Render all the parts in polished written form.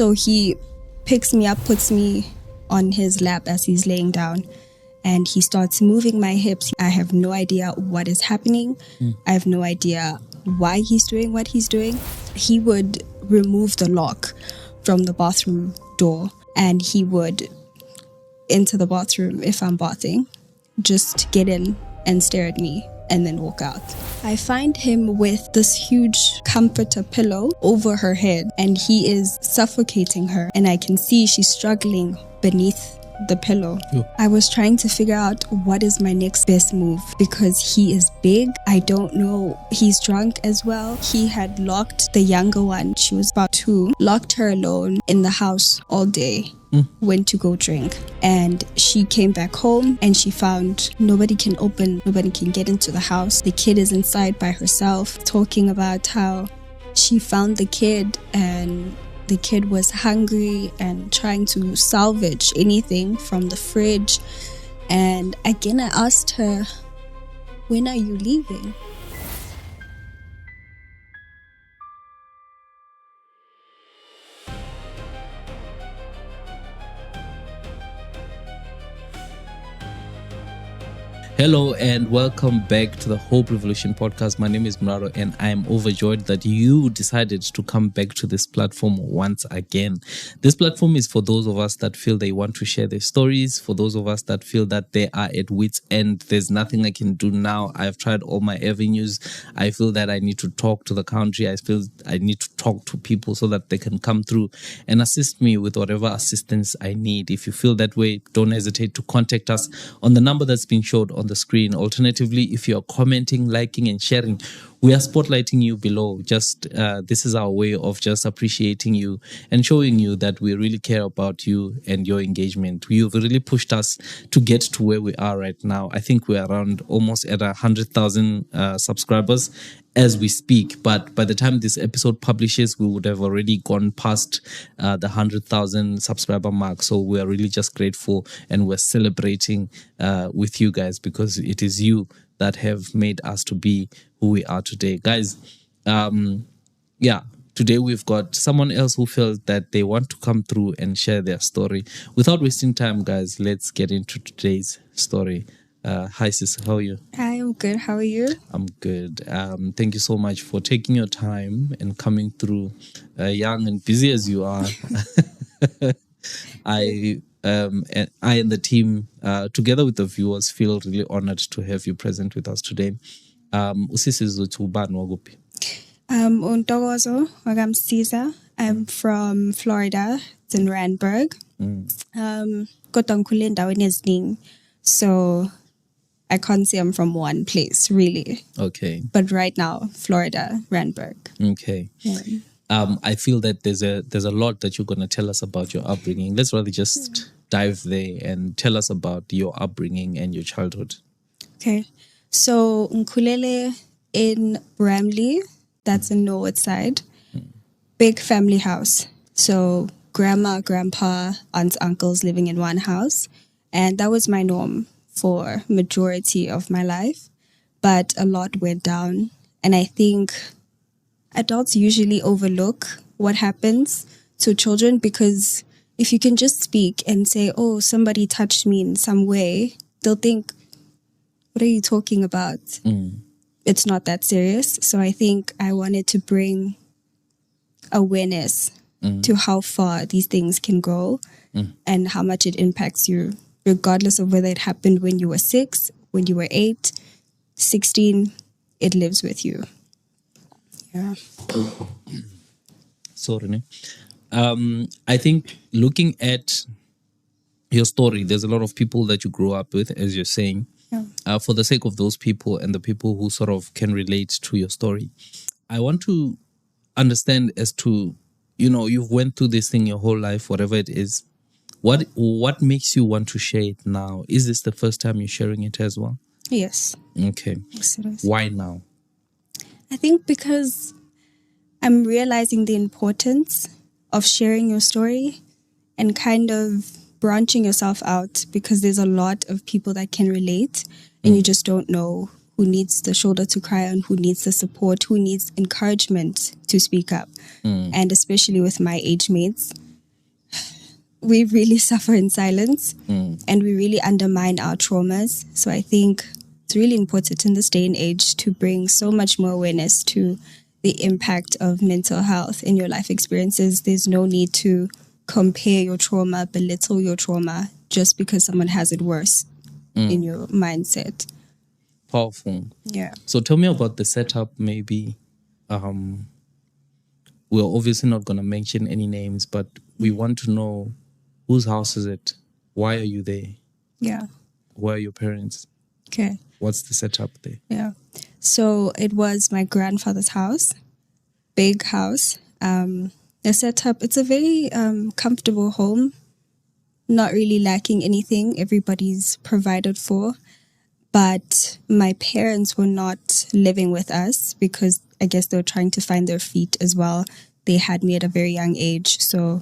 So he picks me up, puts me on his lap as he's laying down, and he starts moving my hips. I have no idea what is happening. I have no idea why he's doing what he's doing. He would remove the lock from the bathroom door, and he would enter the bathroom if I'm bathing, just get in and stare at me and then walk out. I find him with this huge comforter pillow over her head, and he is suffocating her, and I can see she's struggling beneath the pillow. I was trying to figure out what is my next best move, because he is big. I don't know. He's drunk as well. He had locked the younger one, she was about 2, locked her alone in the house all day. Went to go drink, and she came back home and she found nobody can get into the house. The kid is inside by herself, talking about how she found the kid and the kid was hungry and trying to salvage anything from the fridge. And again, I asked her, when are you leaving? Hello and welcome back to the Hope Revolution podcast. My name is Muraro and I am overjoyed that you decided to come back to this platform once again. This platform is for those of us that feel they want to share their stories, for those of us that feel that they are at wit's end. There's nothing I can do now. I've tried all my avenues. I feel that I need to talk to the country. I feel I need to talk to people so that they can come through and assist me with whatever assistance I need. If you feel that way, don't hesitate to contact us on the number that's been showed on the screen. Alternatively, if you're commenting, liking and sharing, we are spotlighting you below. Just this is our way of just appreciating you and showing you that we really care about you and your engagement. You've really pushed us to get to where we are right now. I think we're around almost at 100,000 subscribers as we speak, but by the time this episode publishes, we would have already gone past the 100,000 subscriber mark. So we are really just grateful and we're celebrating with you guys, because it is you that have made us to be who we are today. Guys, today we've got someone else who felt that they want to come through and share their story. Without wasting time, guys, let's get into today's story. Hi sis, how are you? Hi, I'm good. How are you? I'm good. Thank you so much for taking your time and coming through. Young and busy as you are, I and the team, together with the viewers, feel really honored to have you present with us today. Ntokozo, I'm Caesar. I'm from Florida. It's in Randburg. So I can't say I'm from one place, really. Okay. But right now, Florida, Randburg. Okay. Yeah. I feel that there's a lot that you're going to tell us about your upbringing. Let's rather just dive there and tell us about your upbringing and your childhood. Okay. So, Nkulele in Bramley, that's in Norwood side. Big family house. So, grandma, grandpa, aunts, uncles living in one house. And that was my norm for majority of my life. But a lot went down. And I think adults usually overlook what happens to children, because if you can just speak and say, oh, somebody touched me in some way, they'll think, what are you talking about? It's not that serious. So I think I wanted to bring awareness to how far these things can go and how much it impacts you, regardless of whether it happened when you were 6, when you were 8, 16, it lives with you. Yeah. So, Renee, I think looking at your story, there's a lot of people that you grew up with, as you're saying. Yeah. For the sake of those people and the people who sort of can relate to your story, I want to understand as to, you've went through this thing your whole life, whatever it is. What makes you want to share it now? Is this the first time you're sharing it as well? Yes. Okay. Yes, it is. Why now? I think because I'm realizing the importance of sharing your story and kind of branching yourself out, because there's a lot of people that can relate and you just don't know who needs the shoulder to cry on, who needs the support, who needs encouragement to speak up. And especially with my age mates, we really suffer in silence and we really undermine our traumas. So I think it's really important in this day and age to bring so much more awareness to the impact of mental health in your life experiences. There's no need to compare your trauma, belittle your trauma just because someone has it worse in your mindset. Powerful. Yeah. So tell me about the setup, maybe. We're obviously not going to mention any names, but we want to know whose house is it? Why are you there? Yeah. Where are your parents? Okay. What's the setup there? Yeah. So it was my grandfather's house, big house. The setup, it's a very comfortable home, not really lacking anything. Everybody's provided for. But my parents were not living with us because I guess they were trying to find their feet as well. They had me at a very young age. So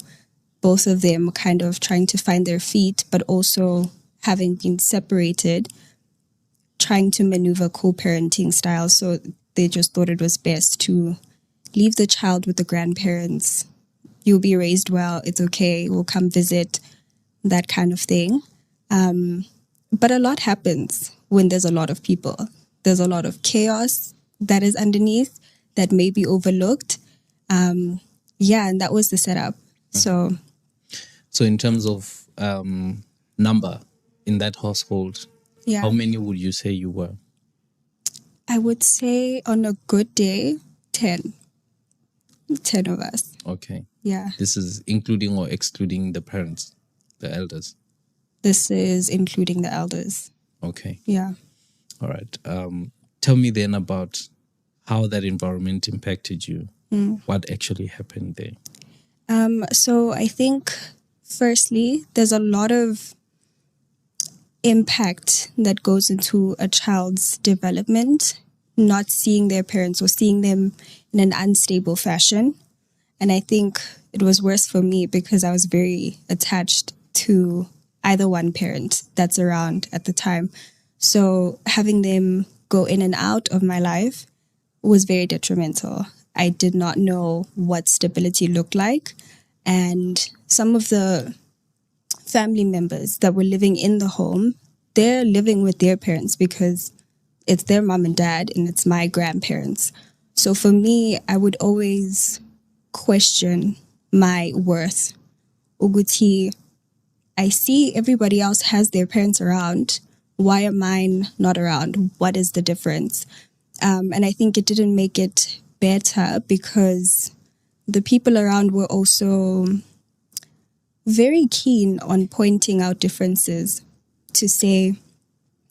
both of them were kind of trying to find their feet, but also having been separated, trying to maneuver co-parenting styles. So they just thought it was best to leave the child with the grandparents. You'll be raised well. It's okay. We'll come visit, that kind of thing. But a lot happens when there's a lot of people. There's a lot of chaos that is underneath that may be overlooked. And that was the setup. So in terms of number in that household, how many would you say you were? I would say on a good day, 10. 10 of us. Okay. Yeah. This is including or excluding the parents, the elders? This is including the elders. Okay. Yeah. All right. Tell me then about how that environment impacted you. What actually happened there? So I think, firstly, there's a lot of impact that goes into a child's development, not seeing their parents or seeing them in an unstable fashion. And I think it was worse for me because I was very attached to either one parent that's around at the time. So having them go in and out of my life was very detrimental. I did not know what stability looked like. And some of the family members that were living in the home, they're living with their parents because it's their mom and dad and it's my grandparents. So for me, I would always question my worth. Uguti, I see everybody else has their parents around. Why am mine not around? What is the difference? And I think it didn't make it better because the people around were also very keen on pointing out differences to say,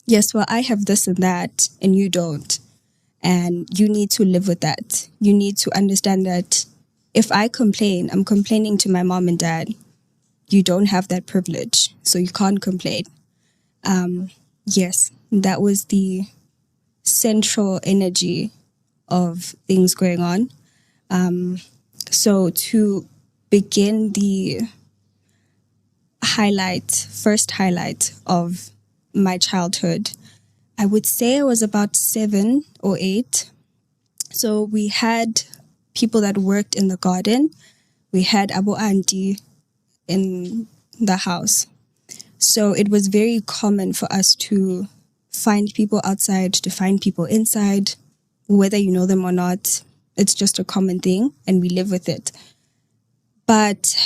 yes, well, I have this and that and you don't. And you need to live with that. You need to understand that if I complain, I'm complaining to my mom and dad. You don't have that privilege, so you can't complain. Yes, that was the central energy of things going on. So to begin the first highlight of my childhood, I would say I was about 7 or 8. So we had people that worked in the garden. We had Abu Auntie in the house. So it was very common for us to find people outside, to find people inside, whether you know them or not. It's just a common thing and we live with it. But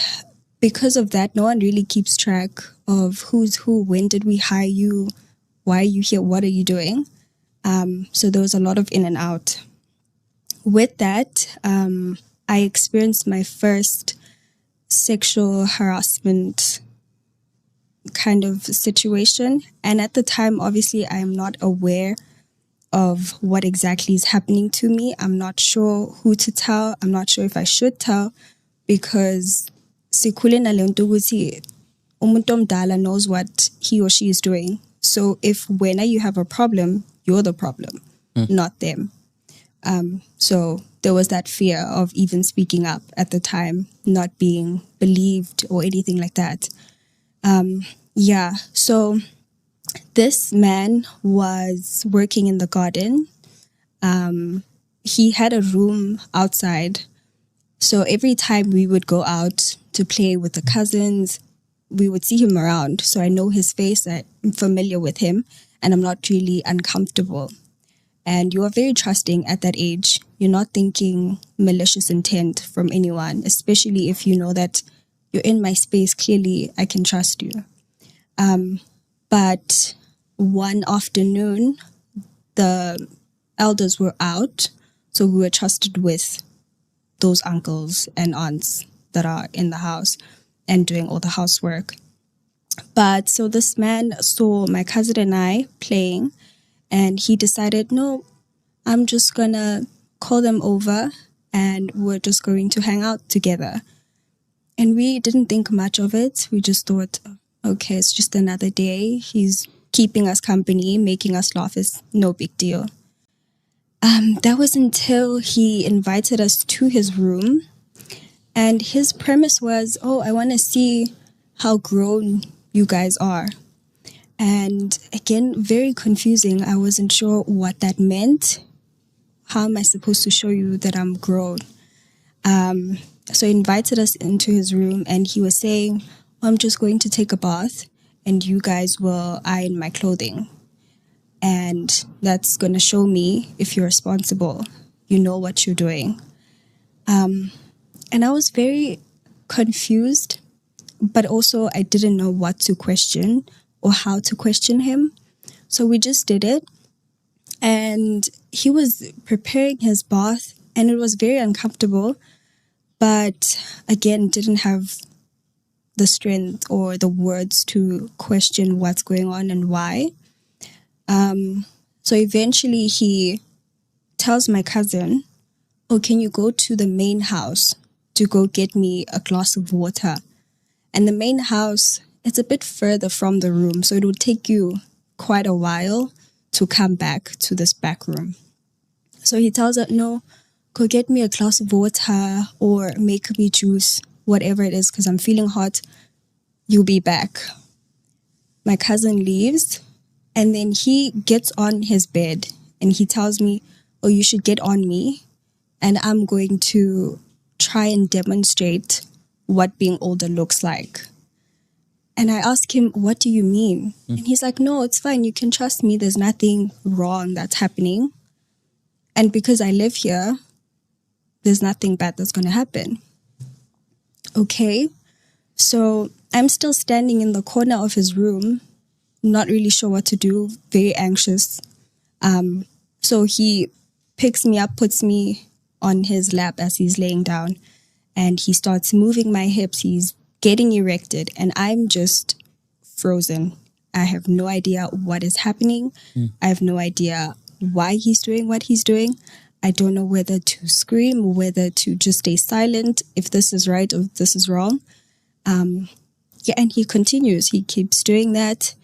because of that, no one really keeps track of who's who, when did we hire you, why are you here, what are you doing? So there was a lot of in and out. With that, I experienced my first sexual harassment kind of situation. And at the time, obviously, I am not aware of what exactly is happening to me. I'm not sure who to tell. I'm not sure if I should tell because sikhule nale nto ukuthi umuntu omdala knows what he or she is doing. So if when you have a problem, you're the problem, not them. So there was that fear of even speaking up at the time, not being believed or anything like that. So this man was working in the garden. He had a room outside. So every time we would go out to play with the cousins, we would see him around. So I know his face, I'm familiar with him, and I'm not really uncomfortable. And you are very trusting at that age. You're not thinking malicious intent from anyone, especially if you know that you're in my space. Clearly, I can trust you. But one afternoon, the elders were out, so we were trusted with those uncles and aunts that are in the house and doing all the housework. But so this man saw my cousin and I playing, and he decided, no, I'm just gonna call them over and we're just going to hang out together. And we didn't think much of it. We just thought, okay, it's just another day. He's keeping us company, making us laugh. Is no big deal. That was until he invited us to his room. And his premise was, oh, I want to see how grown you guys are. And again, very confusing. I wasn't sure what that meant. How am I supposed to show you that I'm grown? So he invited us into his room and he was saying, oh, I'm just going to take a bath and you guys will iron my clothing. And that's going to show me if you're responsible. You know what you're doing. And I was very confused, but also I didn't know what to question or how to question him. So we just did it. And he was preparing his bath and it was very uncomfortable, but again, didn't have the strength or the words to question what's going on and why. So eventually he tells my cousin, oh, can you go to the main house to go get me a glass of water? And the main house, it's a bit further from the room, so it would take you quite a while to come back to this back room. So he tells her, no, go get me a glass of water or make me juice, whatever it is, because I'm feeling hot. You'll be back. My cousin leaves, and then he gets on his bed and he tells me, oh, you should get on me, and I'm going to try and demonstrate what being older looks like. And I ask him, what do you mean? And he's like, no, it's fine. You can trust me. There's nothing wrong that's happening. And because I live here, there's nothing bad that's going to happen. Okay. So I'm still standing in the corner of his room, not really sure what to do, very anxious. So he picks me up, puts me on his lap as he's laying down, and he starts moving my hips. He's getting erected, and I'm just frozen. I have no idea what is happening. I have no idea why he's doing what he's doing. I don't know whether to scream, whether to just stay silent, if this is right or if this is wrong. And he continues. He keeps doing that.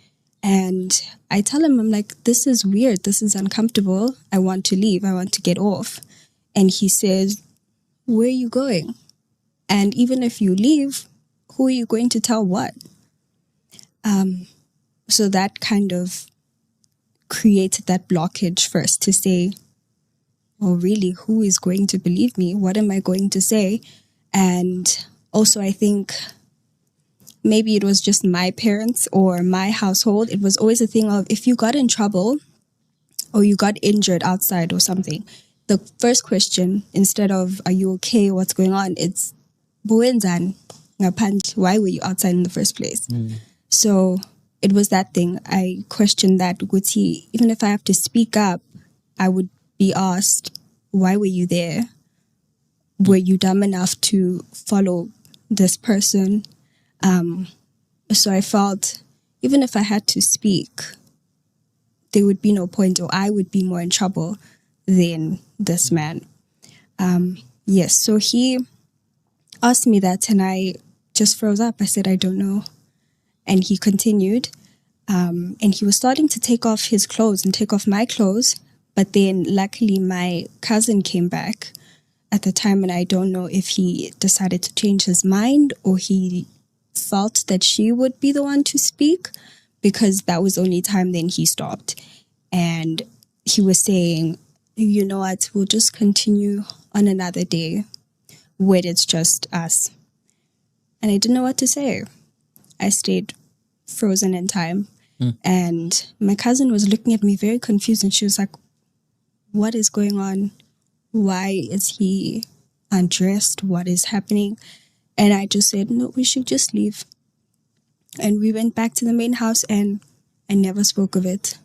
And I tell him, I'm like, this is weird. This is uncomfortable. I want to leave. I want to get off. And he says, where are you going? And even if you leave, who are you going to tell what? So that kind of created that blockage first to say, oh, really, who is going to believe me? What am I going to say? And also, I think maybe it was just my parents or my household. It was always a thing of if you got in trouble or you got injured outside or something, the first question, instead of, are you okay? What's going on? It's, "Buwenzani ngaphandle? Why were you outside in the first place?" So it was that thing. I questioned that. Even if I have to speak up, I would be asked, why were you there? Were you dumb enough to follow this person? So I felt even if I had to speak, there would be no point, or I would be more in trouble than this man. Yes, so he asked me that and I just froze up. I said, I don't know. And he continued. And he was starting to take off his clothes and take off my clothes. But then luckily my cousin came back at the time, and I don't know if he decided to change his mind or he felt that she would be the one to speak, because that was the only time then he stopped. And he was saying, you know what, we'll just continue on another day where it's just us. And I didn't know what to say. I stayed frozen in time. And my cousin was looking at me very confused, and she was like, what is going on? Why is he undressed? What is happening? And I just said, no, we should just leave. And we went back to the main house, and I never spoke of it.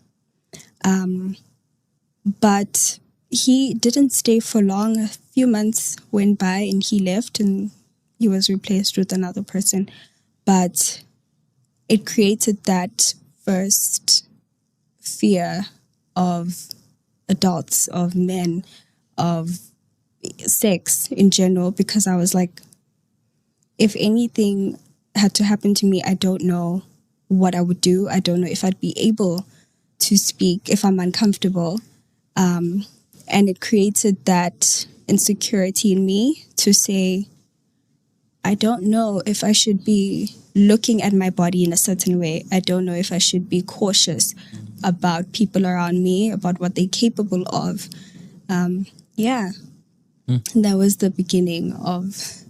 But he didn't stay for long. A few months went by and he left, and he was replaced with another person. But it created that first fear of adults, of men, of sex in general, because I was like, if anything had to happen to me, I don't know what I would do. I don't know if I'd be able to speak if I'm uncomfortable. And it created that insecurity in me to say, I don't know if I should be looking at my body in a certain way. I don't know if I should be cautious about people around me, about what they're capable of. That was the beginning of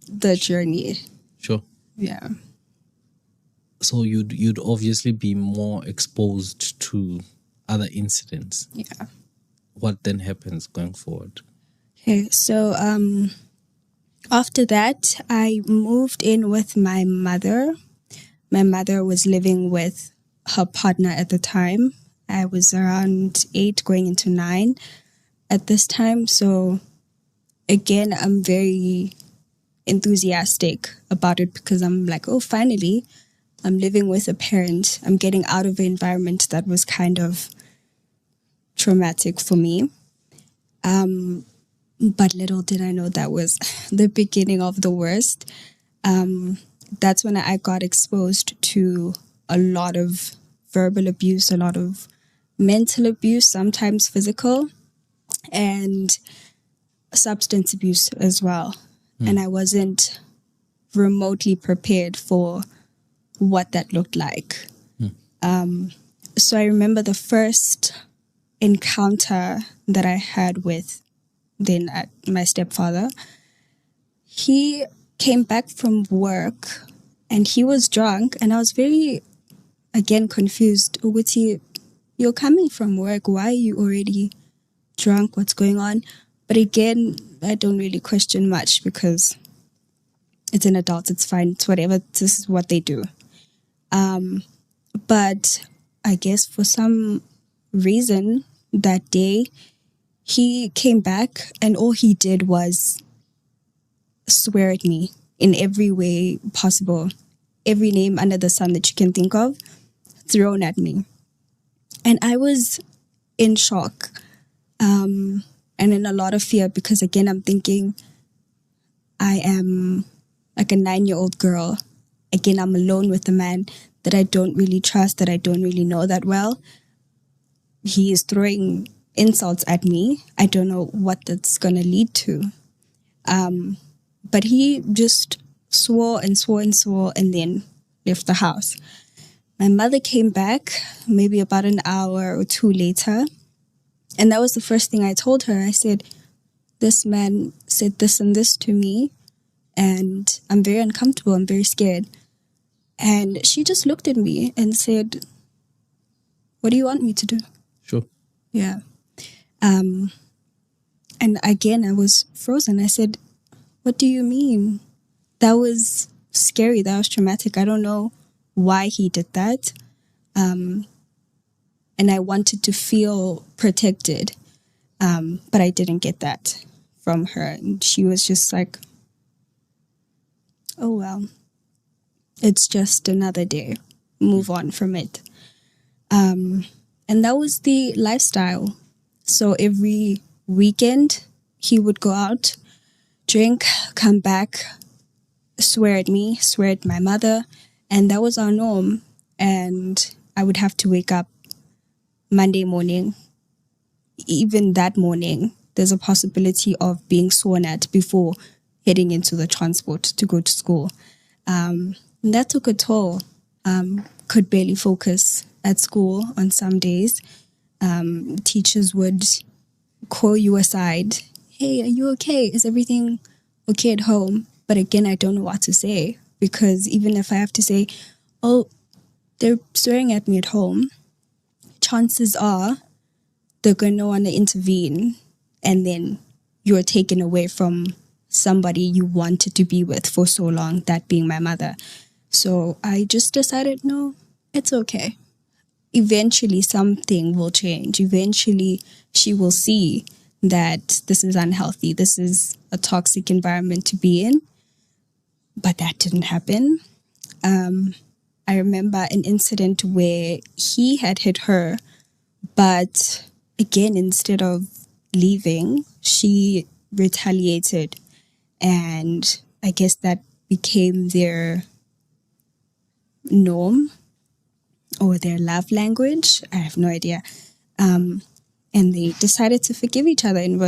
the journey. Sure. Yeah. So you'd obviously be more exposed to other incidents. Yeah. What then happens going forward? Okay, so after that, I moved in with my mother. My mother was living with her partner at the time. I was around 8 going into 9 at this time. So again, I'm very enthusiastic about it because I'm like, oh, finally, I'm living with a parent. I'm getting out of an environment that was kind of traumatic for me. But little did I know that was the beginning of the worst. That's when I got exposed to a lot of verbal abuse, a lot of mental abuse, sometimes physical, and substance abuse as well. And I wasn't remotely prepared for what that looked like. So I remember the first encounter that I had with my stepfather. He came back from work and he was drunk, and I was very, again, confused. Uguti, you're coming from work. Why are you already drunk? What's going on? But again, I don't really question much because it's an adult. It's fine. It's whatever. This is what they do. But I guess for some reason that day, he came back and all he did was swear at me in every way possible. Every name under the sun that you can think of, thrown at me. And I was in shock and in a lot of fear because, again, I'm thinking I am like a 9-year-old girl. Again, I'm alone with a man that I don't really trust, that I don't really know that well. He is throwing insults at me. I don't know what that's going to lead to. But he just swore and swore and swore and then left the house. My mother came back maybe about an hour or 2 later. And that was the first thing I told her. I said, this man said this and this to me, and I'm very uncomfortable. I'm very scared. And she just looked at me and said, what do you want me to do? Sure. Yeah. And again, I was frozen. I said, what do you mean? That was scary. That was traumatic. I don't know why he did that. And I wanted to feel protected. But I didn't get that from her. And she was just like, oh, well, it's just another day. Move on from it. And that was the lifestyle. So every weekend, he would go out, drink, come back, swear at me, swear at my mother. And that was our norm. And I would have to wake up Monday morning. Even that morning, there's a possibility of being sworn at before heading into the transport to go to school. And that took a toll. Could barely focus at school on some days. Teachers would call you aside. Hey, are you okay? Is everything okay at home? But again, I don't know what to say because even if I have to say, oh, they're swearing at me at home, chances are they're going to want to intervene, and then you're taken away from somebody you wanted to be with for so long, that being my mother. So I just decided, no, it's okay. Eventually something will change. Eventually she will see that this is unhealthy. This is a toxic environment to be in. But that didn't happen. I remember an incident where he had hit her, but again, instead of leaving, she retaliated. And I guess that became their norm or their love language. I have no idea. And they decided to forgive each other, and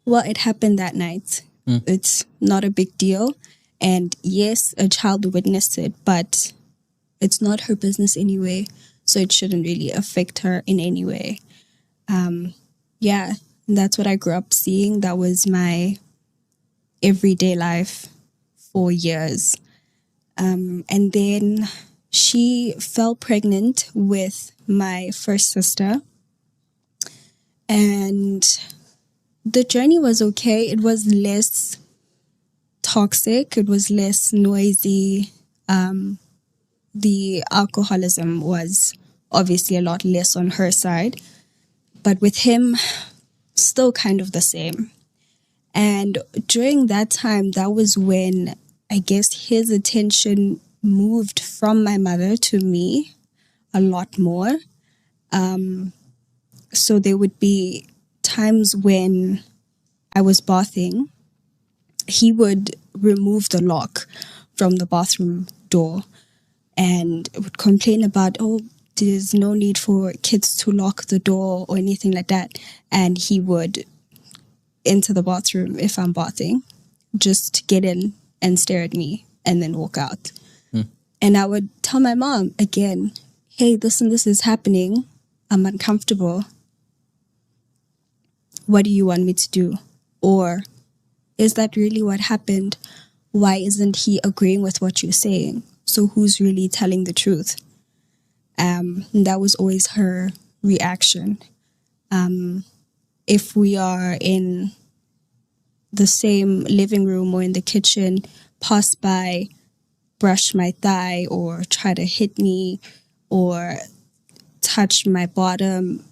it happened that night. It's not a big deal. And yes, a child witnessed it, but it's not her business anyway. So it shouldn't really affect her in any way. Yeah, that's what I grew up seeing. That was my everyday life for years. And then she fell pregnant with my first sister. And the journey was okay. It was less toxic. It was less noisy. The alcoholism was obviously a lot less on her side. But with him, still kind of the same. And during that time, that was when I guess his attention moved from my mother to me a lot more. So there would be times when I was bathing, he would remove the lock from the bathroom door and would complain about, oh, there's no need for kids to lock the door or anything like that. And he would enter the bathroom if I'm bathing, just get in and stare at me and then walk out. And I would tell my mom again, hey, this and this is happening. I'm uncomfortable. What do you want me to do? Or is that really what happened? Why isn't he agreeing with what you're saying? So who's really telling the truth? That was always her reaction. If we are in the same living room or in the kitchen, pass by, brush my thigh or try to hit me or touch my bottom,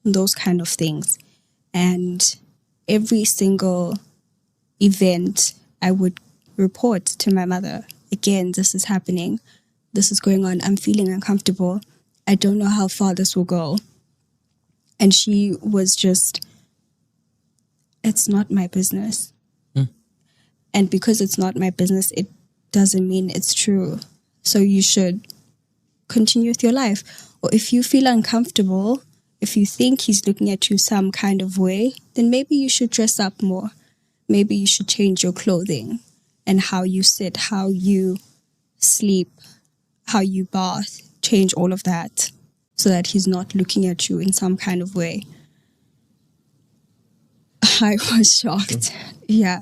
those kind of things. And every single event I would report to my mother. Again, this is happening. This is going on. I'm feeling uncomfortable. I don't know how far this will go. And she was just, it's not my business. And because it's not my business, it doesn't mean it's true. So you should continue with your life. Or if you feel uncomfortable, if you think he's looking at you some kind of way, then maybe you should dress up more. Maybe you should change your clothing and how you sit, how you sleep, how you bath, change all of that so that he's not looking at you in some kind of way. I was shocked. Sure. Yeah.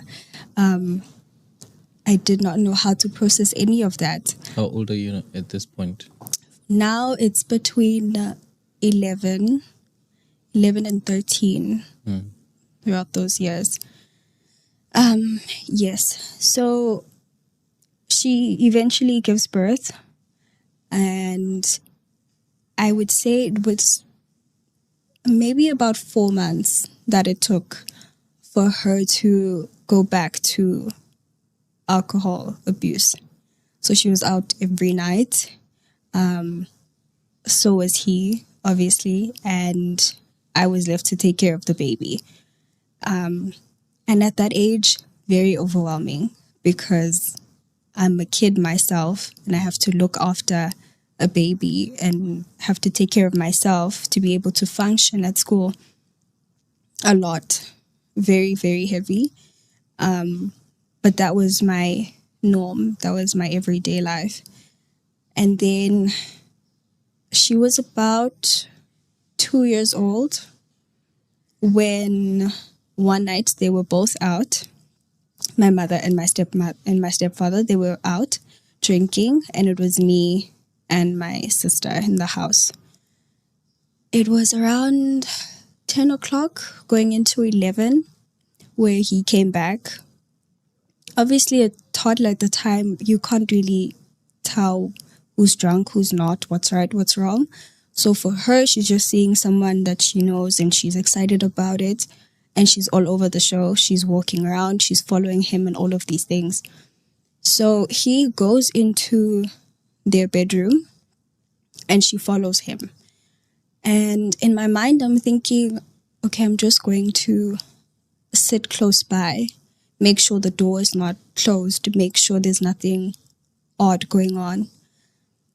I did not know how to process any of that. How old are you at this point? Now it's between 11 and 13 throughout those years. Yes. So she eventually gives birth, and I would say it was maybe about 4 months that it took for her to go back to alcohol abuse. So she was out every night. So was he, obviously, and I was left to take care of the baby. And at that age, very overwhelming because I'm a kid myself and I have to look after a baby and have to take care of myself to be able to function at school. A lot. Very, very heavy. But that was my norm. That was my everyday life. And then she was about 2 years old when one night they were both out. my mother and my stepfather, they were out drinking, and it was me and my sister in the house. It was around 10 o'clock going into 11 where he came back. Obviously, a toddler at the time, you can't really tell who's drunk, who's not, what's right, what's wrong. So for her, she's just seeing someone that she knows and she's excited about it. And she's all over the show. She's walking around. She's following him and all of these things. So he goes into their bedroom and she follows him. And in my mind, I'm thinking, okay, I'm just going to sit close by, make sure the door is not closed, make sure there's nothing odd going on.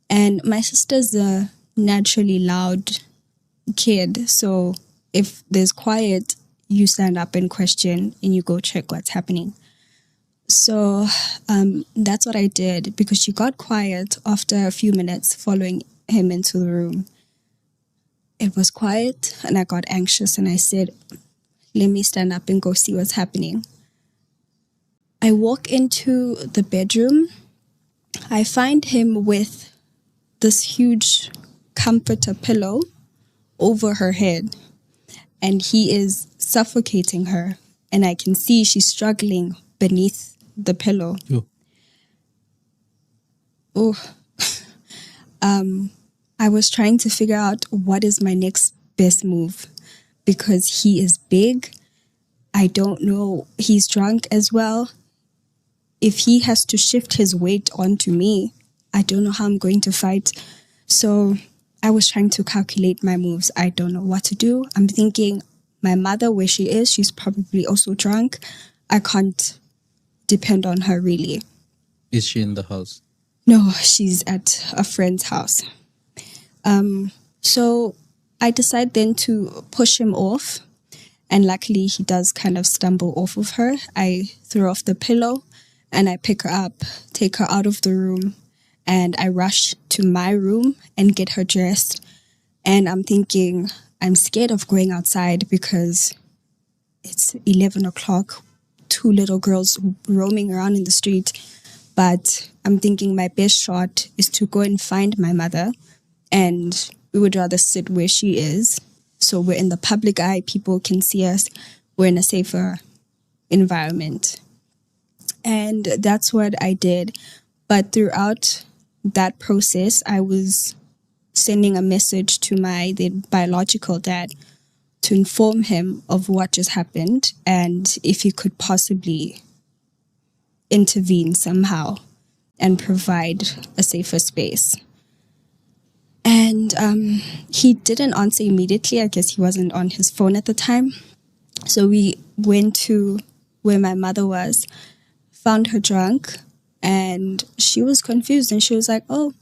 And my sister's a naturally loud kid, so if there's quiet, you stand up and question and you go check what's happening. So that's what I did, because she got quiet after a few minutes following him into the room. It was quiet and I got anxious and I said, let me stand up and go see what's happening. I walk into the bedroom. I find him with this huge comforter pillow over her head, and he is suffocating her, and I can see she's struggling beneath the pillow. I was trying to figure out what is my next best move, because he is big. I don't know. He's drunk as well. If he has to shift his weight onto me, I don't know how I'm going to fight. So I was trying to calculate my moves. I don't know what to do. I'm thinking, my mother, where she is, she's probably also drunk. I can't depend on her, really. Is she in the house? No, she's at a friend's house. So I decide then to push him off. And luckily, he does kind of stumble off of her. I throw off the pillow and I pick her up, take her out of the room, and I rush to my room and get her dressed. And I'm thinking, I'm scared of going outside because it's 11 o'clock, 2 little girls roaming around in the street. But I'm thinking my best shot is to go and find my mother, and we would rather sit where she is. So we're in the public eye, people can see us, we're in a safer environment. And that's what I did. But throughout that process, I was sending a message to my biological dad to inform him of what just happened and if he could possibly intervene somehow and provide a safer space. And he didn't answer immediately. I guess he wasn't on his phone at the time. So we went to where my mother was, found her drunk, and she was confused. And she was like, oh,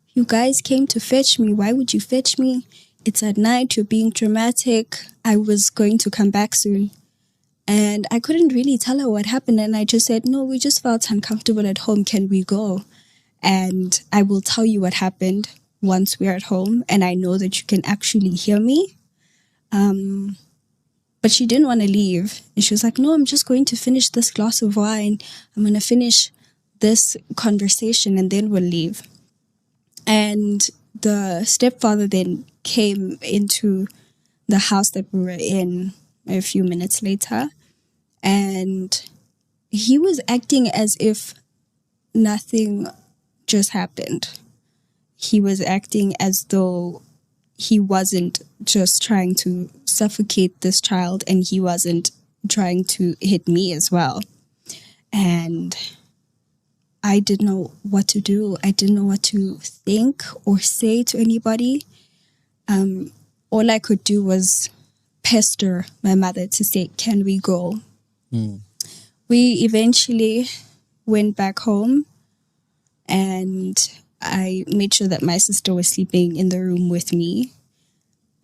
you guys came to fetch me. Why would you fetch me? It's at night. You're being dramatic. I was going to come back soon. And I couldn't really tell her what happened. And I just said, no, we just felt uncomfortable at home. Can we go? And I will tell you what happened once we're at home. And I know that you can actually hear me. But she didn't want to leave. And she was like, no, I'm just going to finish this glass of wine. I'm going to finish this conversation and then we'll leave. And the stepfather then came into the house that we were in a few minutes later. And he was acting as if nothing just happened. He was acting as though he wasn't just trying to suffocate this child and he wasn't trying to hit me as well. And I didn't know what to do. I didn't know what to think or say to anybody. All I could do was pester my mother to say, can we go? We eventually went back home and I made sure that my sister was sleeping in the room with me.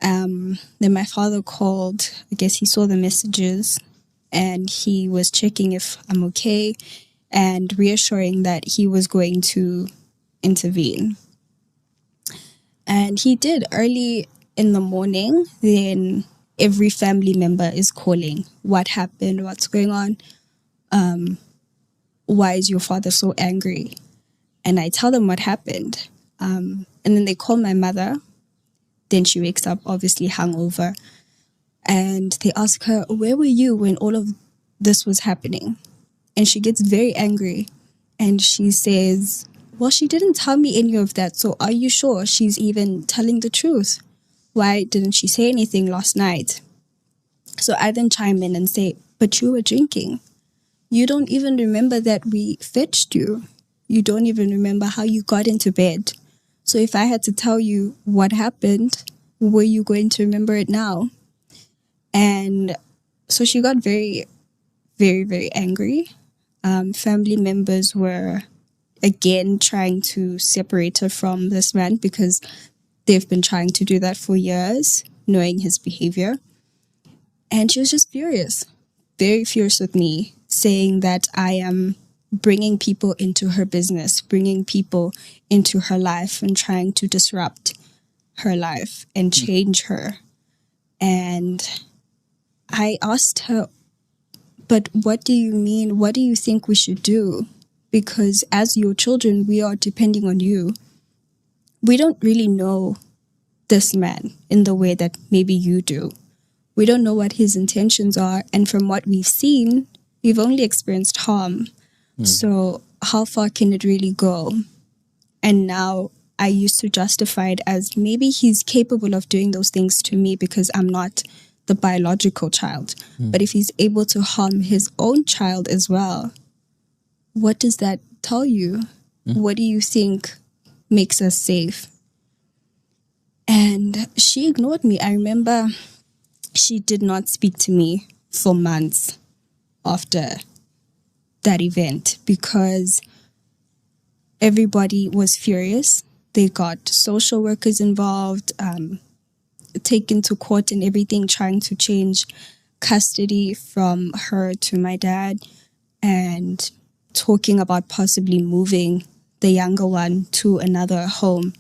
Then my father called. I guess he saw the messages and he was checking if I'm okay and reassuring that he was going to intervene. And he did early in the morning. Then every family member is calling. What happened? What's going on? why is your father so angry? And I tell them what happened. And then they call my mother. Then she wakes up, obviously hungover. And they ask her, where were you when all of this was happening? And she gets very angry. And she says, well, she didn't tell me any of that. So are you sure she's even telling the truth? Why didn't she say anything last night? So I then chime in and say, but you were drinking. You don't even remember that we fetched you. You don't even remember how you got into bed. So if I had to tell you what happened, were you going to remember it now? And so she got very, very, very angry. Family members were again trying to separate her from this man because they've been trying to do that for years, knowing his behavior. And she was just furious, very furious with me, saying that I am bringing people into her business, bringing people into her life and trying to disrupt her life and change her. And I asked her, but what do you mean? What do you think we should do? Because as your children, we are depending on you. We don't really know this man in the way that maybe you do. We don't know what his intentions are. And from what we've seen, we've only experienced harm. So how far can it really go? And now I used to justify it as maybe he's capable of doing those things to me because I'm not the biological child. But if he's able to harm his own child as well, what does that tell you? What do you think makes us safe? And she ignored me. I remember she did not speak to me for months after that event because everybody was furious. They got social workers involved, taken to court and everything, trying to change custody from her to my dad and talking about possibly moving the younger one to another home.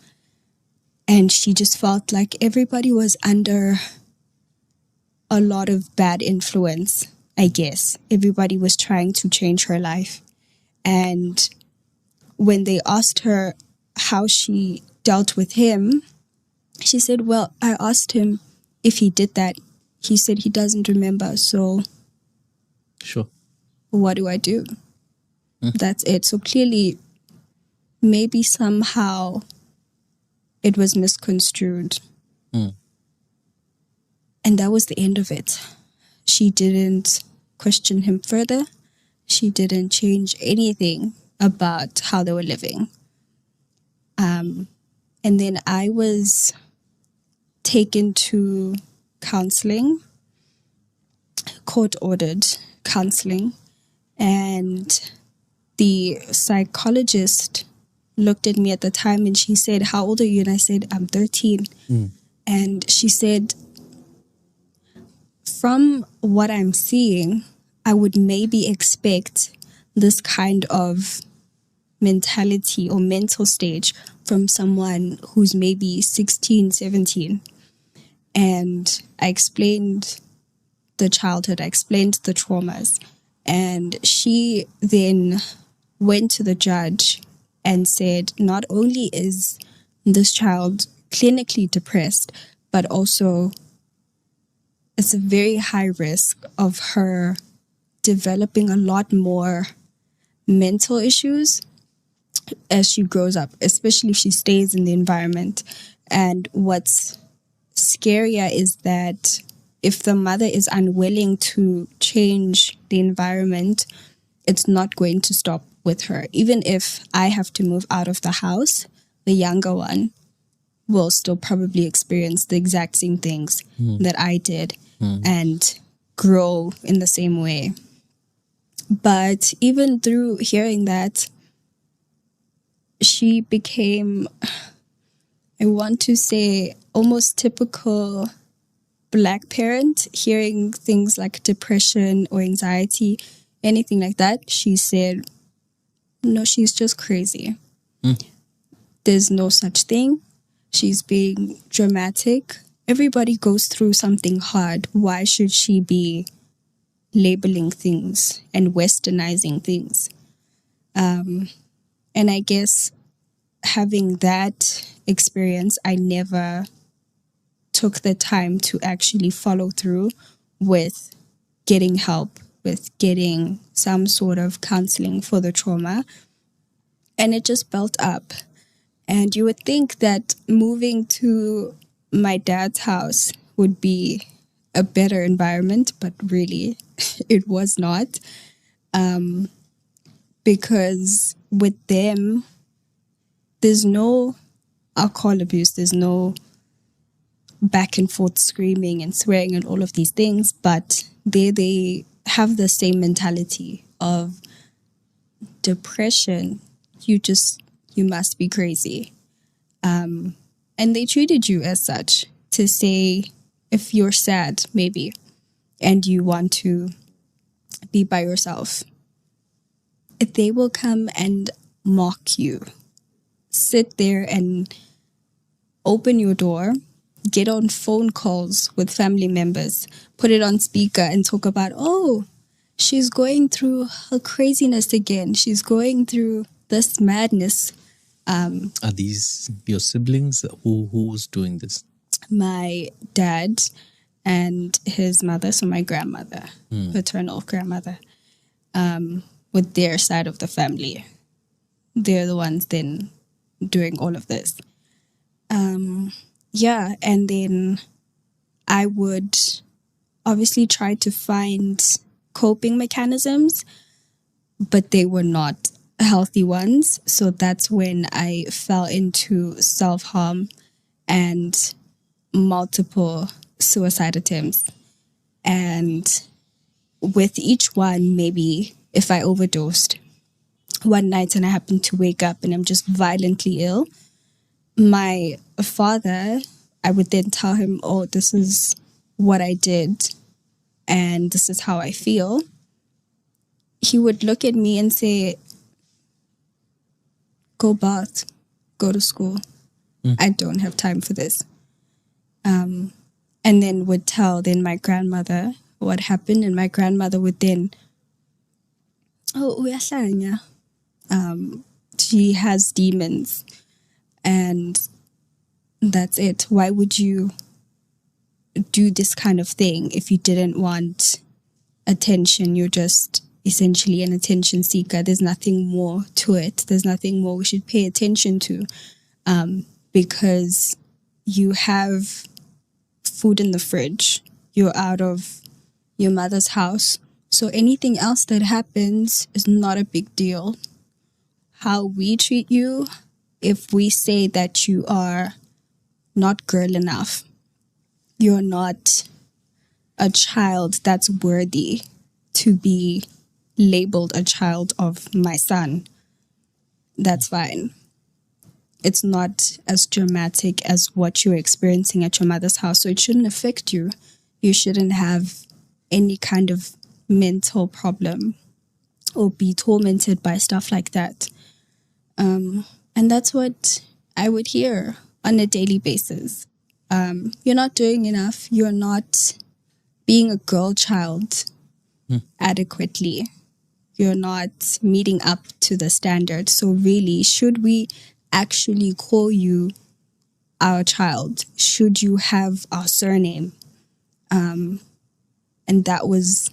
And she just felt like everybody was under a lot of bad influence, I guess. Everybody was trying to change her life. And when they asked her how she dealt with him, she said, well, I asked him if he did that. He said he doesn't remember. So Sure. What do I do? That's it. So clearly, maybe somehow it was misconstrued. And that was the end of it. She didn't question him further. She didn't change anything about how they were living. And then I was taken to counseling, court-ordered counseling, and the psychologist looked at me at the time and she said, how old are you? And I said, I'm 13. And she said, from what I'm seeing, I would maybe expect this kind of mentality or mental stage from someone who's maybe 16, 17. And I explained the childhood, I explained the traumas. And she then went to the judge and said, not only is this child clinically depressed, but also it's a very high risk of her developing a lot more mental issues as she grows up, especially if she stays in the environment. And what's scarier is that if the mother is unwilling to change the environment, it's not going to stop with her. Even if I have to move out of the house, the younger one will still probably experience the exact same things that I did and grow in the same way. But even through hearing that, she became, I want to say, almost typical Black parent, hearing things like depression or anxiety, anything like that. She said, no, she's just crazy. There's no such thing. She's being dramatic. Everybody goes through something hard. Why should she be labeling things and westernizing things? And I guess having that experience, I never took the time to actually follow through with getting help, with getting some sort of counseling for the trauma. And it just built up. And you would think that moving to my dad's house would be a better environment, but really it was not. Because with them, there's no alcohol abuse, there's no back and forth screaming and swearing and all of these things, but they have the same mentality of depression. You must be crazy. And they treated you as such, to say if you're sad maybe and you want to be by yourself, they will come and mock you, sit there and open your door, get on phone calls with family members, put it on speaker and talk about, oh, she's going through her craziness again. She's going through this madness. Are these your siblings? Who's doing this? My dad and his mother, so my grandmother, paternal grandmother, with their side of the family. They're the ones then doing all of this. Yeah, and then I would obviously try to find coping mechanisms, but they were not healthy ones. So that's when I fell into self-harm and multiple suicide attempts. And with each one, maybe if I overdosed one night and I happened to wake up and I'm just violently ill, my father, I would then tell him, oh, this is what I did and this is how I feel. He would look at me and say, go bath, go to school. I don't have time for this. And then would tell then my grandmother what happened, and my grandmother would then, oh, uyahlanya. She has demons. And that's it. Why would you do this kind of thing if you didn't want attention? You're just essentially an attention seeker. There's nothing more to it. There's nothing more we should pay attention to, because you have food in the fridge. You're out of your mother's house. So anything else that happens is not a big deal. How we treat you, if we say that you are not girl enough, you're not a child that's worthy to be labeled a child of my son, that's fine. It's not as dramatic as what you're experiencing at your mother's house, so it shouldn't affect you. You shouldn't have any kind of mental problem or be tormented by stuff like that. And that's what I would hear on a daily basis. You're not doing enough. You're not being a girl child adequately. You're not meeting up to the standard. So really, should we actually call you our child? Should you have our surname? And that was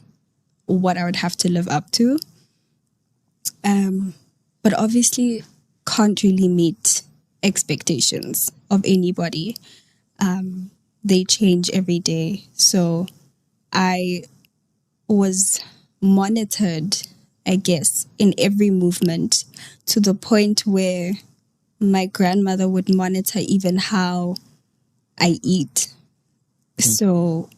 what I would have to live up to. But obviously can't really meet expectations of anybody. They change every day. So I was monitored, I guess, in every movement, to the point where my grandmother would monitor even how I eat. So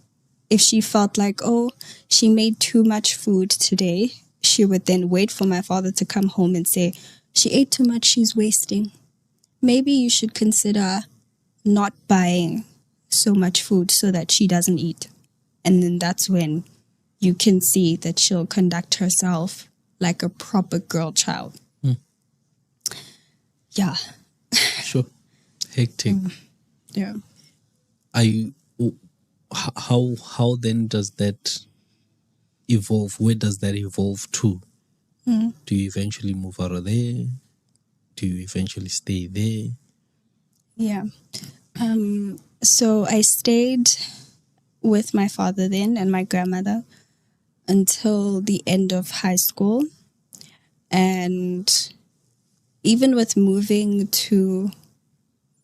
if she felt like, oh, she made too much food today, she would then wait for my father to come home and say, she ate too much, she's wasting. Maybe you should consider not buying so much food so that she doesn't eat. And then that's when you can see that she'll conduct herself like a proper girl child. Yeah. Sure. Hectic. Yeah. Are you, how then does that evolve? Where does that evolve to? Do you eventually move out of there? Do you eventually stay there? Yeah. So I stayed with my father then and my grandmother until the end of high school. And even with moving to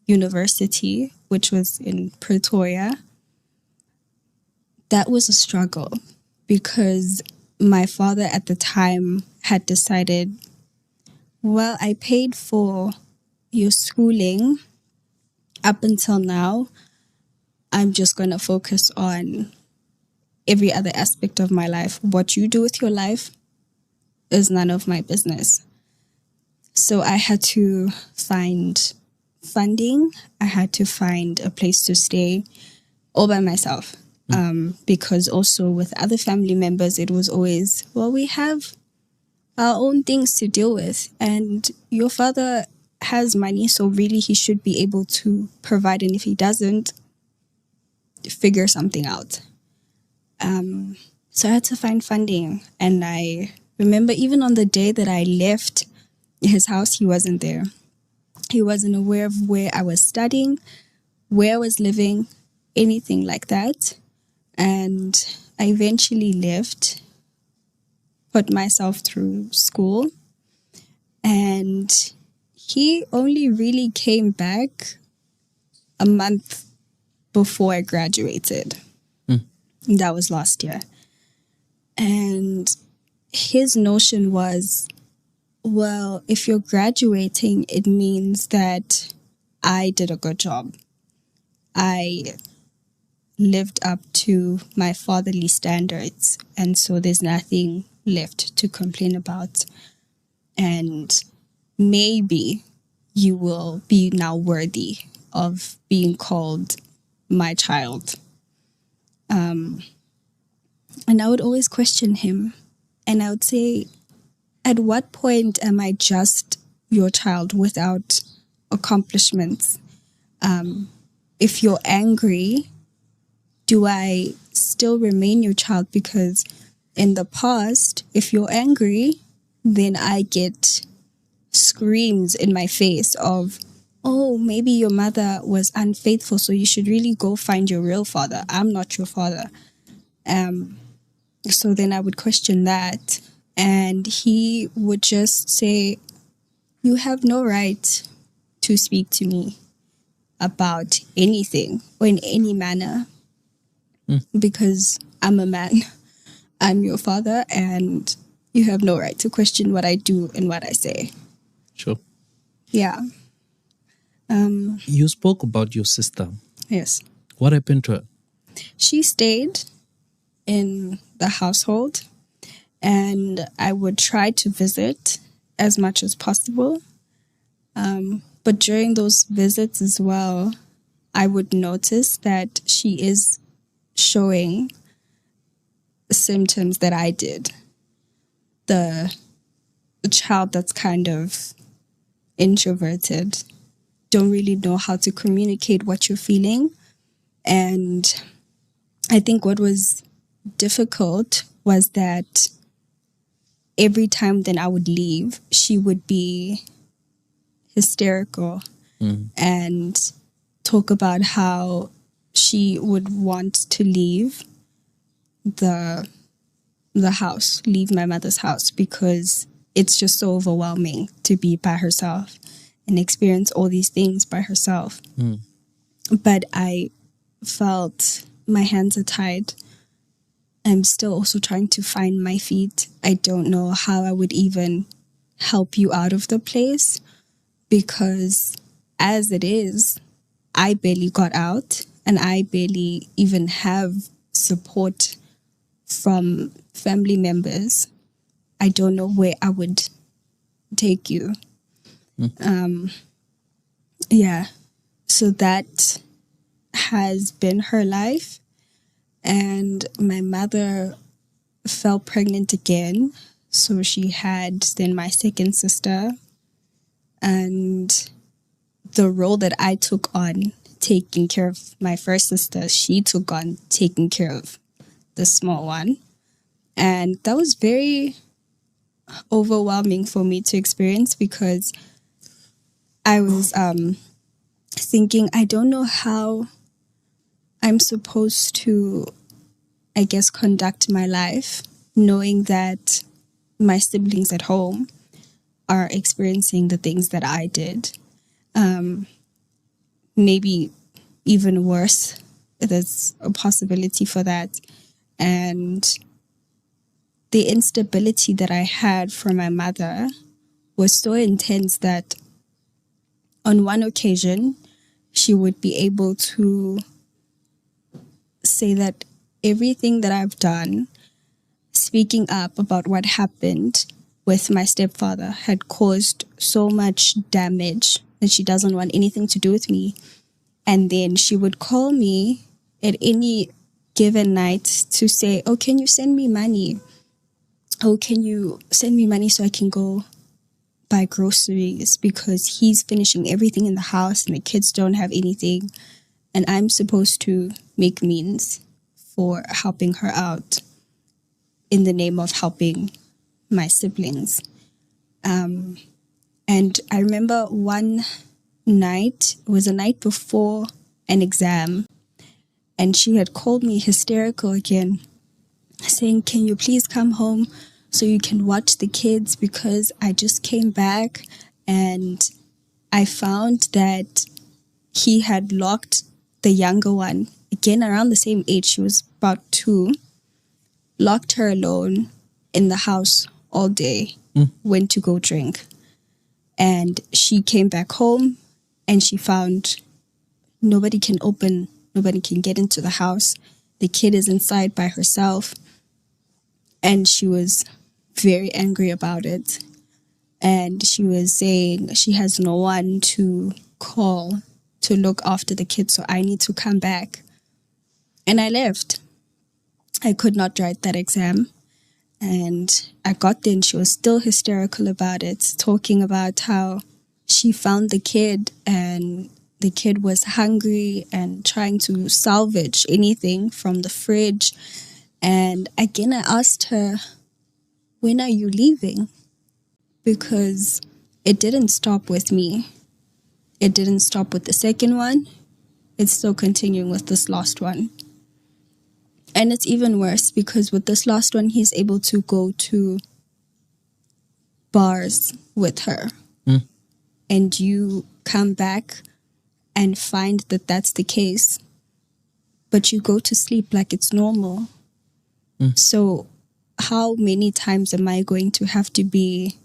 university, which was in Pretoria, that was a struggle because my father at the time had decided, well, I paid for your schooling up until now. I'm just going to focus on every other aspect of my life. What you do with your life is none of my business. So I had to find funding. I had to find a place to stay all by myself. Because also with other family members, it was always, well, we have our own things to deal with. And your father has money, so really he should be able to provide. And if he doesn't, figure something out. So I had to find funding. And I remember even on the day that I left his house, he wasn't there. He wasn't aware of where I was studying, where I was living, anything like that. And I eventually left, put myself through school, and he only really came back a month before I graduated. That was last year. And his notion was, well, if you're graduating, it means that I did a good job. I lived up to my fatherly standards, and so there's nothing left to complain about. And maybe you will be now worthy of being called my child. And I would always question him, and I would say, at what point am I just your child without accomplishments? If you're angry, do I still remain your child? Because in the past, if you're angry, then I get screams in my face of, oh, maybe your mother was unfaithful, so you should really go find your real father. I'm not your father. So then I would question that. And he would just say, you have no right to speak to me about anything or in any manner because I'm a man. I'm your father, and you have no right to question what I do and what I say. Sure. Yeah. You spoke about your sister. Yes. What happened to her? She stayed in the household, and I would try to visit as much as possible. But during those visits as well, I would notice that she is showing symptoms that I did. The child that's kind of introverted, don't really know how to communicate what you're feeling. And I think what was difficult was that every time then I would leave, she would be hysterical and talk about how she would want to leave the house, leave my mother's house, because it's just so overwhelming to be by herself and experience all these things by herself. But I felt my hands are tied. I'm still also trying to find my feet. I don't know how I would even help you out of the place, because as it is, I barely got out and I barely even have support from family members. I don't know where I would take you. Yeah. So that has been her life. And my mother fell pregnant again. So she had then my second sister. And the role that I took on taking care of my first sister, she took on taking care of the small one. And that was very overwhelming for me to experience because I was thinking, I don't know how I'm supposed to, I guess, conduct my life knowing that my siblings at home are experiencing the things that I did. Maybe even worse. There's a possibility for that. And the instability that I had from my mother was so intense that on one occasion, she would be able to say that everything that I've done, speaking up about what happened with my stepfather, had caused so much damage that she doesn't want anything to do with me. And then she would call me at any given night to say, oh, can you send me money? Oh, can you send me money so I can go buy groceries, because he's finishing everything in the house and the kids don't have anything. And I'm supposed to make means for helping her out in the name of helping my siblings. And I remember one night, it was a night before an exam, and she had called me hysterical again, saying, can you please come home so you can watch the kids, because I just came back and I found that he had locked the younger one, again around the same age, she was about 2, locked her alone in the house all day, went to go drink. And she came back home and she found nobody can get into the house. The kid is inside by herself. And she was very angry about it. And she was saying she has no one to call to look after the kids, so I need to come back. And I left. I could not write that exam. And I got there and she was still hysterical about it, talking about how she found the kid and the kid was hungry and trying to salvage anything from the fridge. And again, I asked her, when are you leaving? Because it didn't stop with me. It didn't stop with the second one. It's still continuing with this last one. And it's even worse because with this last one, he's able to go to bars with her. And you come back and find that that's the case, but you go to sleep like it's normal. So how many times am I going to have to be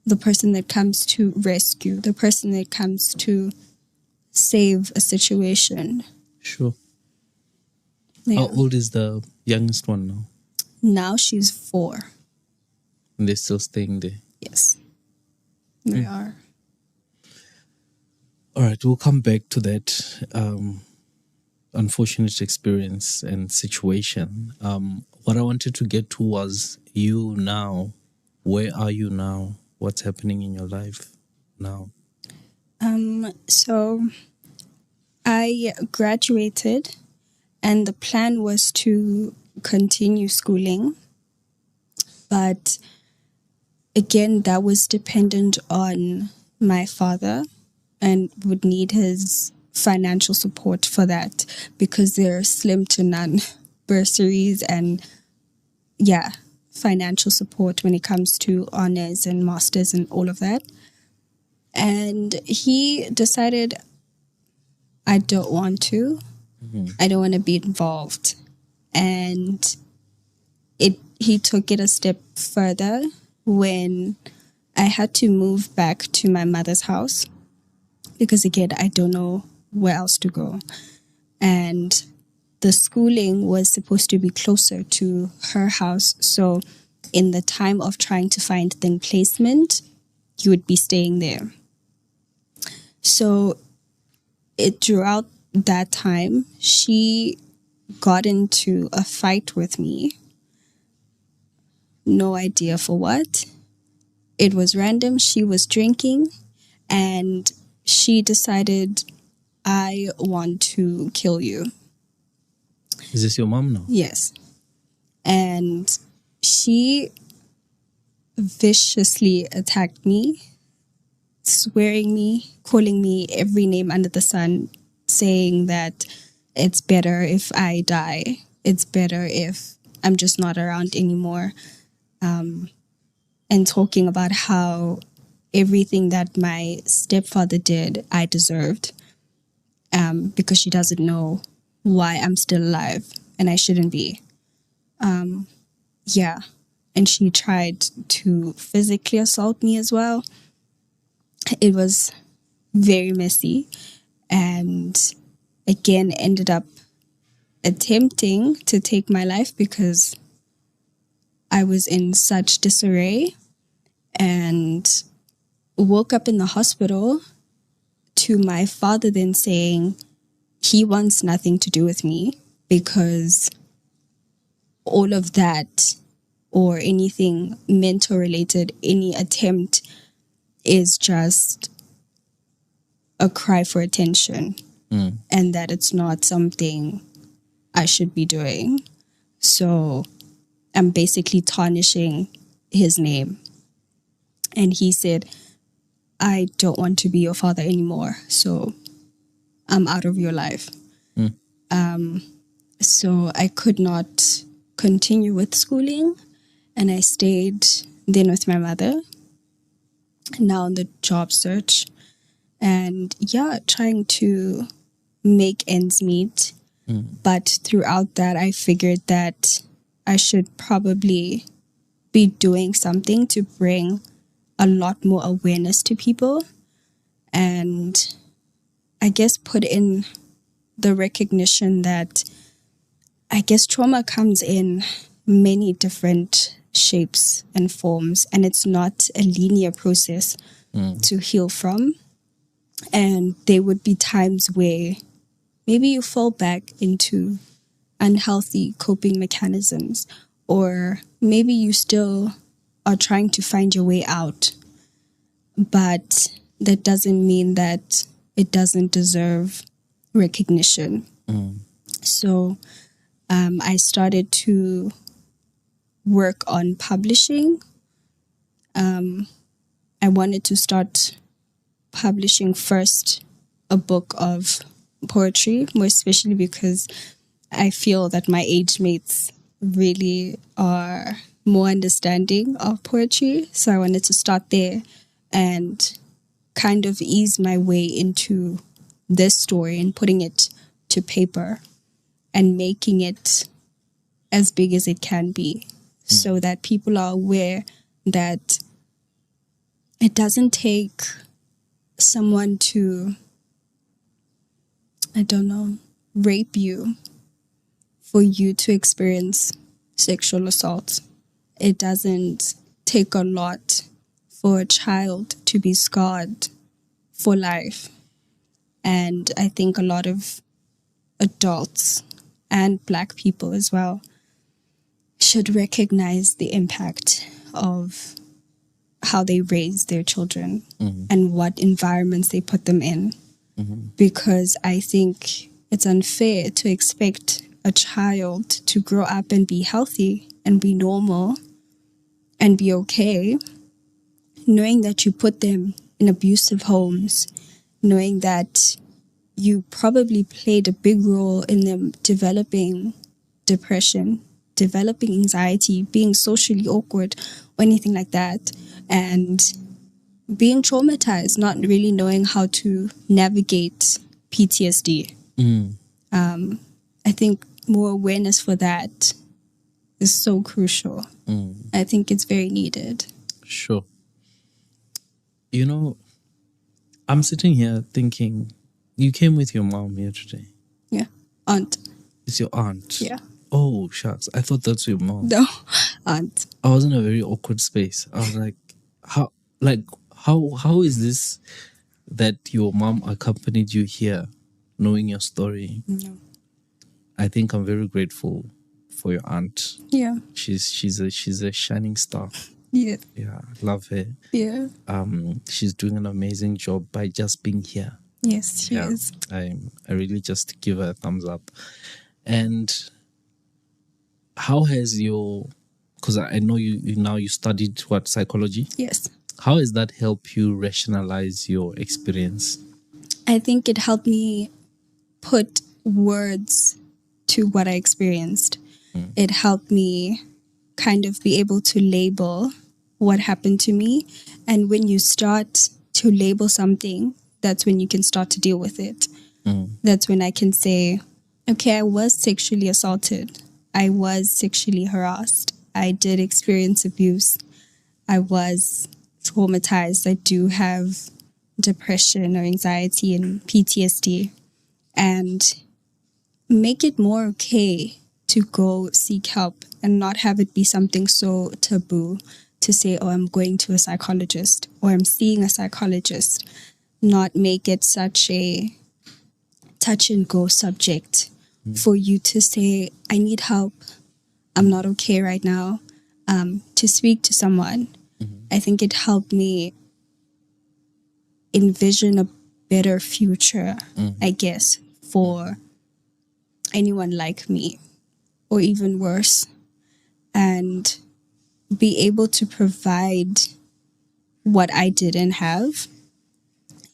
the person that comes to rescue, the person that comes to save a situation? Sure. Yeah. How old is the youngest one now? Now she's 4. And they're still staying there? Yes, they are. All right, we'll come back to that unfortunate experience and situation. What I wanted to get to was you now. Where are you now? What's happening in your life now? So I graduated and the plan was to continue schooling. But again, that was dependent on my father and would need his financial support for that because there are slim to none bursaries and financial support when it comes to honors and masters and all of that. And he decided, I don't want to. I don't want to be involved. And he took it a step further when I had to move back to my mother's house because, again, I don't know where else to go. And the schooling was supposed to be closer to her house. So in the time of trying to find then placement, you would be staying there. So throughout that time, she got into a fight with me. No idea for what. It was random. She was drinking and she decided, I want to kill you. Is this your mom now? Yes. And she viciously attacked me, swearing me, calling me every name under the sun, saying that it's better if I die. It's better if I'm just not around anymore. And talking about how everything that my stepfather did, I deserved, because she doesn't know why I'm still alive and I shouldn't be. Yeah. And she tried to physically assault me as well. It was very messy, and again ended up attempting to take my life because I was in such disarray, and woke up in the hospital to my father then saying he wants nothing to do with me because all of that or anything mental related, any attempt is just a cry for attention, and that it's not something I should be doing. So I'm basically tarnishing his name. And he said, I don't want to be your father anymore, so I'm out of your life. So I could not continue with schooling, and I stayed then with my mother, now on the job search, and trying to make ends meet. But throughout that, I figured that I should probably be doing something to bring a lot more awareness to people, and I guess put in the recognition that I guess trauma comes in many different shapes and forms, and it's not a linear process to heal from. And there would be times where maybe you fall back into unhealthy coping mechanisms, or maybe you still are trying to find your way out. But that doesn't mean that it doesn't deserve recognition. So I started to work on publishing. I wanted to start publishing first a book of poetry, more especially because I feel that my age mates really are more understanding of poetry. So I wanted to start there and kind of ease my way into this story and putting it to paper and making it as big as it can be, so that people are aware that it doesn't take someone to, I don't know, rape you for you to experience sexual assault. It doesn't take a lot for a child to be scarred for life. And I think a lot of adults and Black people as well should recognize the impact of how they raise their children and what environments they put them in. Because I think it's unfair to expect a child to grow up and be healthy and be normal and be okay, knowing that you put them in abusive homes, knowing that you probably played a big role in them developing depression, developing anxiety, being socially awkward, or anything like that, and being traumatized, not really knowing how to navigate PTSD. I think more awareness for that is so crucial. I think it's very needed. Sure. You know, I'm sitting here thinking, you came with your mom here today. Yeah. Aunt. It's your aunt. Yeah. Oh, shucks. I thought that's your mom. No, aunt. I was in a very awkward space. I was like, how is this that your mom accompanied you here, knowing your story? No. I think I'm very grateful for your aunt. Yeah. She's a shining star. Yeah. Yeah, love her. Yeah. She's doing an amazing job by just being here. Yes, she is. I really just give her a thumbs up. And how has your because I know you studied what, psychology? Yes. How has that helped you rationalize your experience? I think it helped me put words to what I experienced. It helped me kind of be able to label what happened to me. And when you start to label something, that's when you can start to deal with it. That's when I can say, okay, I was sexually assaulted. I was sexually harassed. I did experience abuse. I was traumatized. I do have depression or anxiety and PTSD. And make it more okay to go seek help and not have it be something so taboo to say, oh, I'm going to a psychologist or I'm seeing a psychologist. Not make it such a touch and go subject for you to say, I need help. I'm not okay right now. To speak to someone. I think it helped me envision a better future, I guess, for anyone like me, or even worse, and be able to provide what I didn't have,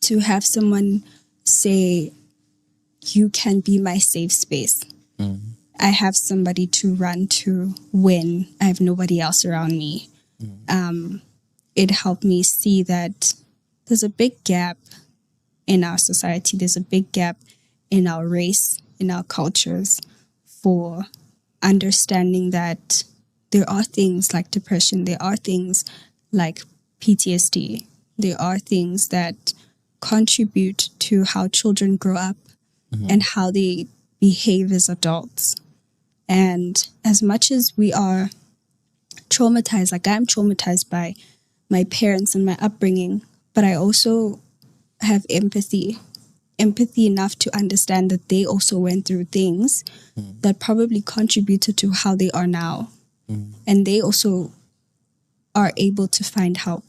to have someone say, you can be my safe space. I have somebody to run to when I have nobody else around me. It helped me see that there's a big gap in our society. There's a big gap in our race, in our cultures, for understanding that there are things like depression, there are things like PTSD, there are things that contribute to how children grow up and how they behave as adults. And as much as we are traumatized, like I'm traumatized by my parents and my upbringing, but I also have empathy enough to understand that they also went through things that probably contributed to how they are now. And they also are able to find help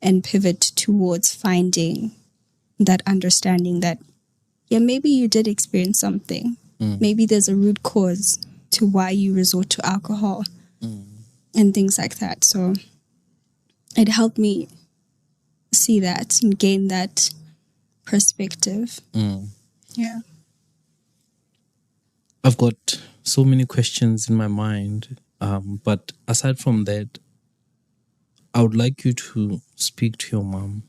and pivot towards finding that understanding that, yeah, maybe you did experience something. Maybe there's a root cause to why you resort to alcohol and things like that. So it helped me see that and gain that perspective. Yeah. I've got so many questions in my mind, but aside from that, I would like you to speak to your mom.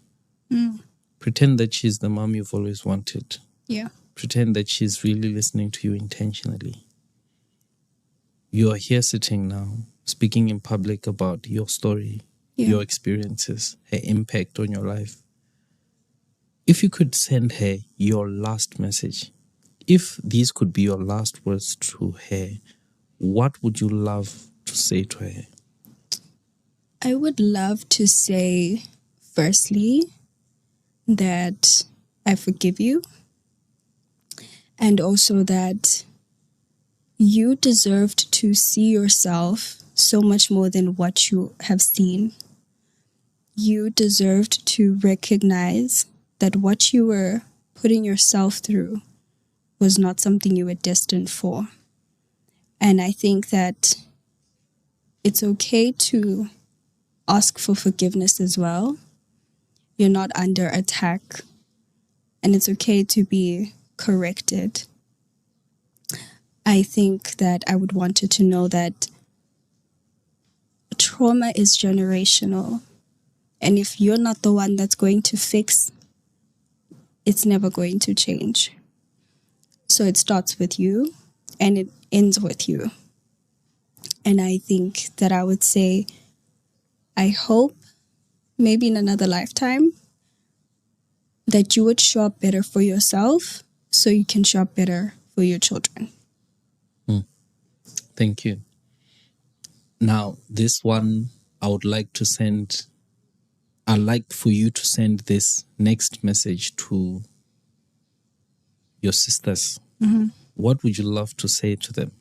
Pretend that she's the mom you've always wanted. Yeah. Pretend that she's really listening to you intentionally. You are here sitting now, speaking in public about your story, your experiences, her impact on your life. If you could send her your last message, if these could be your last words to her, what would you love to say to her? I would love to say, firstly, that I forgive you. And also that you deserved to see yourself so much more than what you have seen. You deserved to recognize that what you were putting yourself through was not something you were destined for. And I think that it's okay to ask for forgiveness as well. You're not under attack, and it's okay to be corrected. I think that I would want you to know that trauma is generational. And if you're not the one that's going to fix, it's never going to change. So it starts with you and it ends with you. And I think that I would say, I hope maybe in another lifetime that you would show up better for yourself so you can show up better for your children. Thank you. Now, this one, I'd like for you to send this next message to your sisters. What would you love to say to them?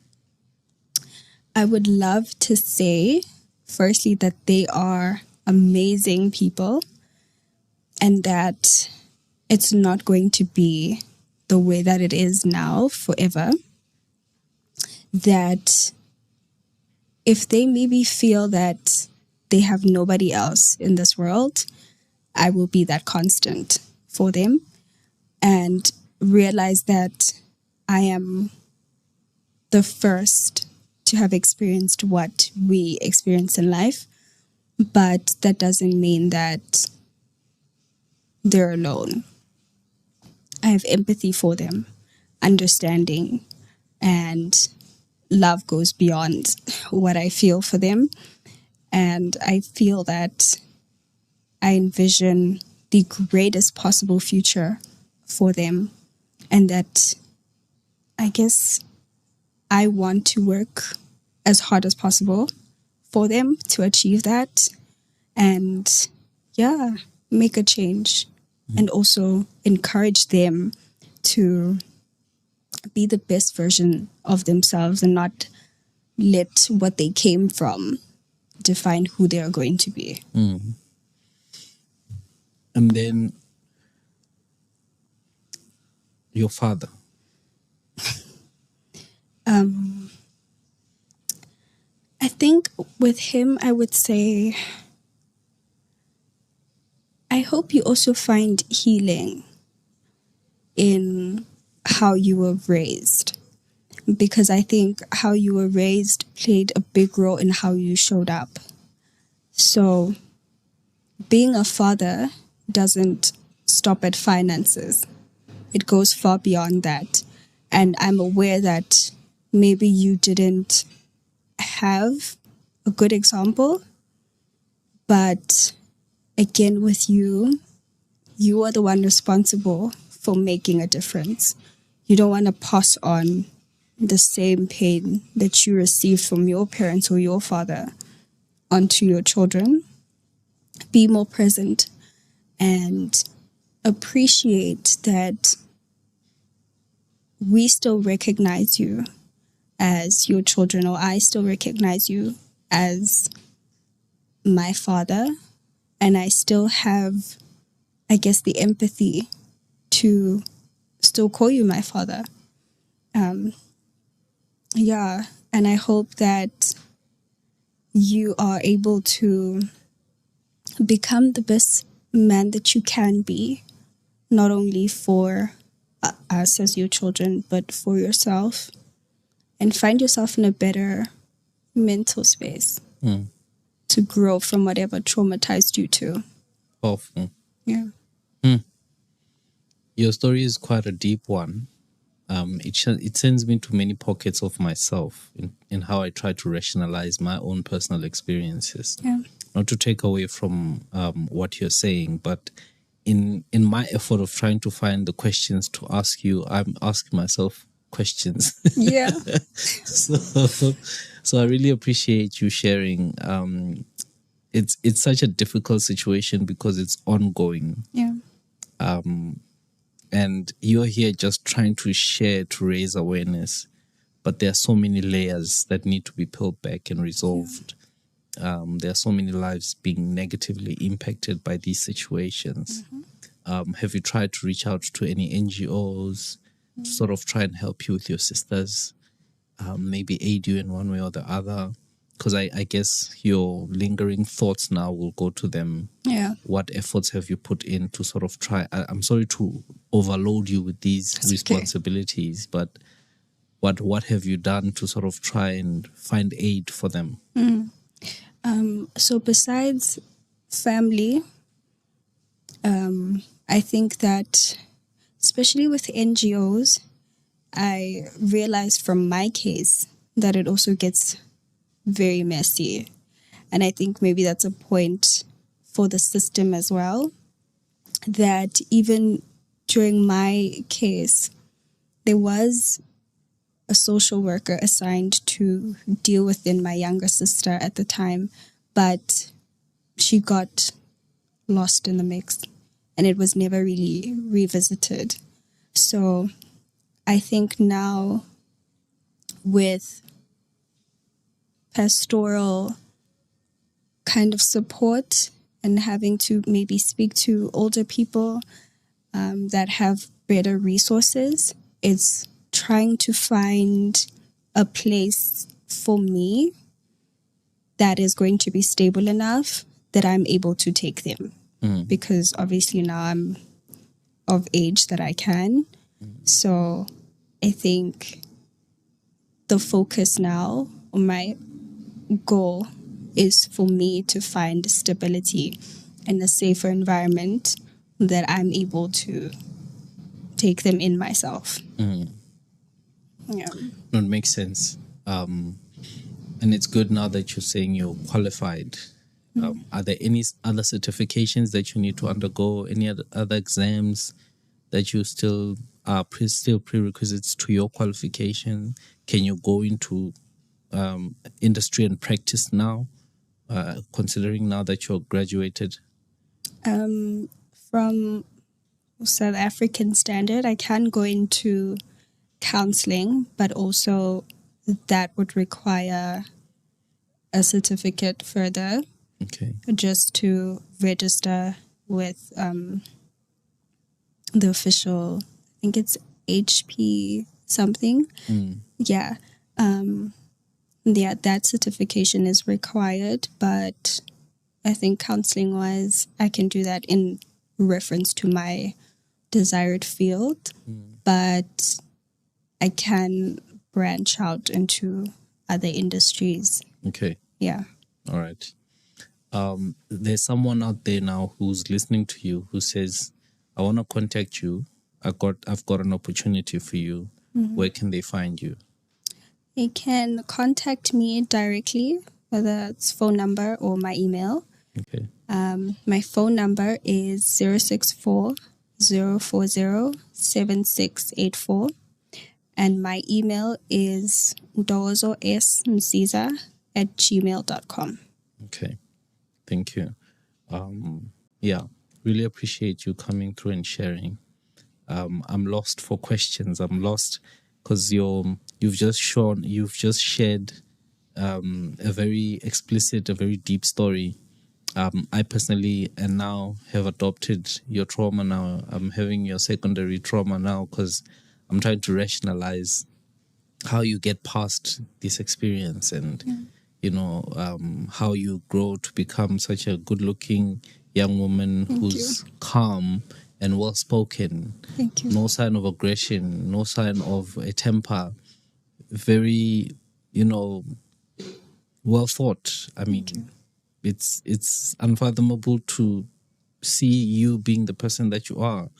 I would love to say, firstly, that they are amazing people and that it's not going to be the way that it is now forever. That if they maybe feel that they have nobody else in this world, I will be that constant for them, and realize that I am the first to have experienced what we experience in life, but that doesn't mean that they're alone. I have empathy for them, understanding, and love goes beyond what I feel for them. And I feel that I envision the greatest possible future for them, and that I guess I want to work as hard as possible for them to achieve that, and yeah, make a change, and also encourage them to be the best version of themselves and not let what they came from define who they are going to be. And then your father. I think with him, I would say, I hope you also find healing in how you were raised, because I think how you were raised played a big role in how you showed up. So being a father doesn't stop at finances. It goes far beyond that. And I'm aware that maybe you didn't have a good example, but again, with you, you are the one responsible for making a difference. You don't want to pass on the same pain that you received from your parents or your father onto your children. Be more present and appreciate that we still recognize you as your children, or I still recognize you as my father, and I still have, I guess, the empathy to still call you my father. Yeah, and I hope that you are able to become the best man that you can be, not only for us as your children, but for yourself, and find yourself in a better mental space to grow from whatever traumatized you to. Powerful. Yeah. Your story is quite a deep one. It sends me to many pockets of myself in how I try to rationalize my own personal experiences. Yeah. Not to take away from what you're saying, but in my effort of trying to find the questions to ask you, I'm asking myself questions. Yeah. So I really appreciate you sharing. It's such a difficult situation because it's ongoing. Yeah. And you're here just trying to share to raise awareness, but there are so many layers that need to be peeled back and resolved. There are so many lives being negatively impacted by these situations. Have you tried to reach out to any NGOs to sort of try and help you with your sisters, maybe aid you in one way or the other? Because I guess your lingering thoughts now will go to them. Yeah. What efforts have you put in to sort of try? I'm sorry to overload you with these responsibilities, but what have you done to sort of try and find aid for them? So besides family, I think that especially with NGOs, I realized from my case that it also gets very messy. And I think maybe that's a point for the system as well, that even during my case, there was a social worker assigned to deal with my younger sister at the time, but she got lost in the mix and it was never really revisited. So I think now with pastoral kind of support and having to maybe speak to older people that have better resources, it's trying to find a place for me that is going to be stable enough that I'm able to take them. Because obviously now I'm of age that I can. So I think the focus now, or my goal, is for me to find stability in a safer environment that I'm able to take them in myself. Yeah. No, it makes sense. And it's good now that you're saying you're qualified. Are there any other certifications that you need to undergo? Any other exams that you still are still prerequisites to your qualification? Can you go into industry and practice now, considering now that you're graduated? From South African standard, I can go into counseling, but also that would require a certificate further, Okay. just to register with the official, I think it's HP something. Yeah. Yeah, that certification is required, but I think counseling wise, I can do that in reference to my desired field, but I can branch out into other industries. Okay. Yeah. All right. There's someone out there now who's listening to you who says, I want to contact you. I've got an opportunity for you. Where can they find you? They can contact me directly, whether it's phone number or my email. Okay. My phone number is 064 040 7684. And my email is ntokozosmsiza@gmail.com. Okay. Thank you. Yeah, really appreciate you coming through and sharing. I'm lost for questions. I'm lost because you've just shared a very explicit, a very deep story. I personally and now have adopted your trauma now. I'm having your secondary trauma now because I'm trying to rationalize how you get past this experience and, how you grow to become such a good-looking young woman who's calm and well-spoken. Thank you. No sign of aggression, no sign of a temper. Very, well thought. I mean, it's unfathomable to see you being the person that you are.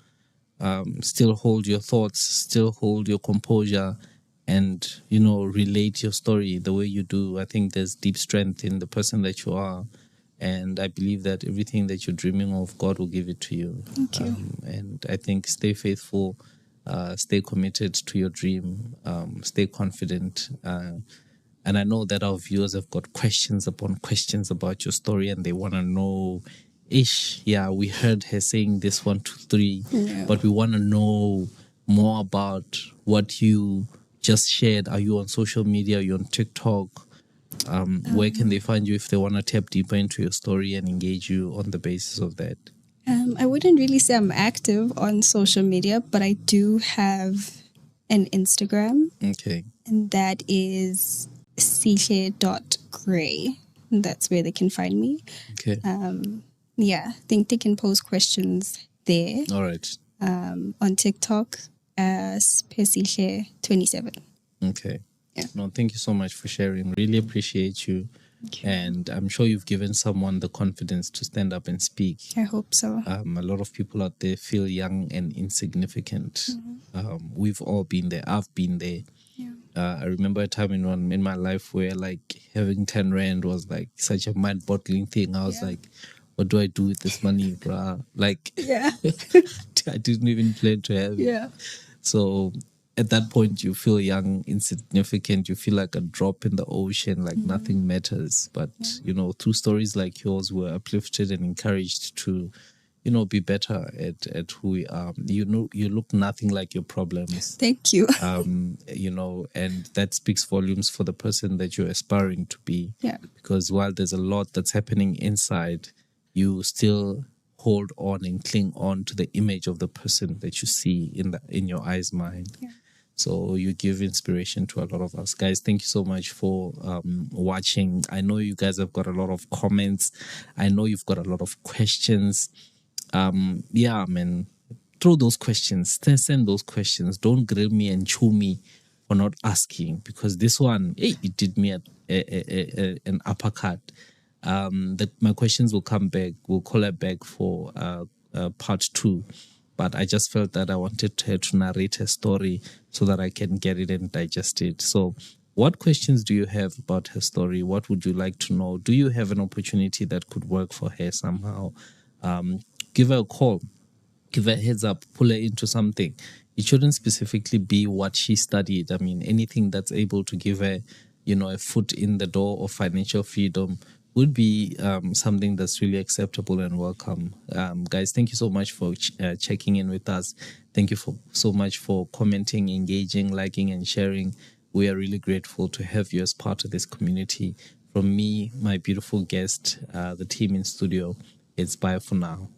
Still hold your thoughts, still hold your composure, and relate your story the way you do. I think there's deep strength in the person that you are, and I believe that everything that you're dreaming of, God will give it to you. Thank you. And I think stay faithful, stay committed to your dream, stay confident. And I know that our viewers have got questions upon questions about your story, and they want to know, we heard her saying this 1, 2, 3, but we want to know more about what you just shared. Are you on social media? Are you on TikTok? Where can they find you if they want to tap deeper into your story and engage you on the basis of that? I wouldn't really say I'm active on social media, but I do have an Instagram. Okay. And that is sihle.gray. That's where they can find me. Okay. I think they can pose questions there. All right. On TikTok as Sihle27. Okay. Yeah. No, thank you so much for sharing. Really appreciate you. And I'm sure you've given someone the confidence to stand up and speak. I hope so. A lot of people out there feel young and insignificant. We've all been there. I've been there. Yeah. I remember a time in my life where having 10 rand was such a mind-boggling thing. I was like, what do I do with this money, bruh? I didn't even plan to have it. Yeah. So at that point, you feel young, insignificant. You feel like a drop in the ocean, nothing matters. But, through stories like yours, we're uplifted and encouraged to, be better at who we are. You look nothing like your problems. Thank you. And that speaks volumes for the person that you're aspiring to be. Yeah. Because while there's a lot that's happening inside, you still hold on and cling on to the image of the person that you see in your eyes mind. Yeah. So you give inspiration to a lot of us. Guys, thank you so much for watching. I know you guys have got a lot of comments. I know you've got a lot of questions. Yeah, man, throw those questions. Send those questions. Don't grill me and chew me for not asking, because this one, hey, it did me an uppercut. That my questions will come back. We'll call her back for part 2. But I just felt that I wanted her to narrate her story so that I can get it and digest it. So, what questions do you have about her story? What would you like to know? Do you have an opportunity that could work for her somehow? Give her a call, give her a heads up, pull her into something. It shouldn't specifically be what she studied. I mean, anything that's able to give her, a foot in the door of financial freedom would be something that's really acceptable and welcome. Guys, thank you so much for checking in with us. Thank you so much for commenting, engaging, liking, and sharing. We are really grateful to have you as part of this community. From me, my beautiful guest, the team in studio, it's bye for now.